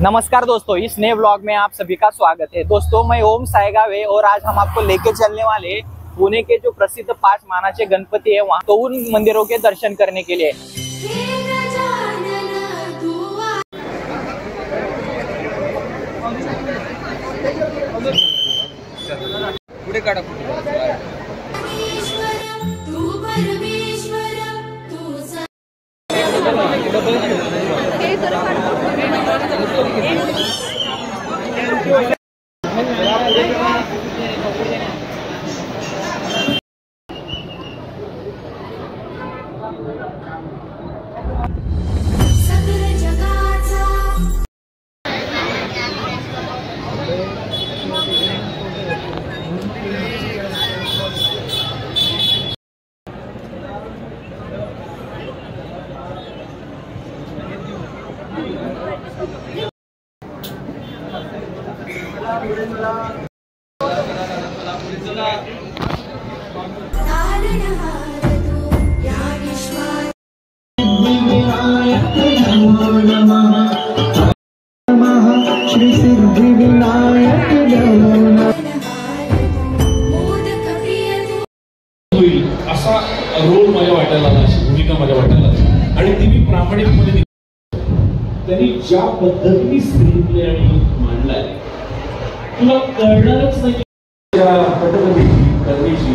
नमस्कार दोस्तों, इस नए व्लॉग में आप सभी का स्वागत है। दोस्तों, मैं ओम सायगावे और आज हम आपको लेके चलने वाले पुणे के जो प्रसिद्ध 5 मानाचे गणपति है वहाँ, तो उन मंदिरों के दर्शन करने के लिए। असा रोल माझ्या वाटायला आला, अशी भूमिका माझ्या वाटायला आली आणि ती मी प्रामाणिकपणे त्यांनी ज्या पद्धतीने स्क्रीन प्ले आणि मांडलाय तुला कळणारच नाही. पटकथेची कथेची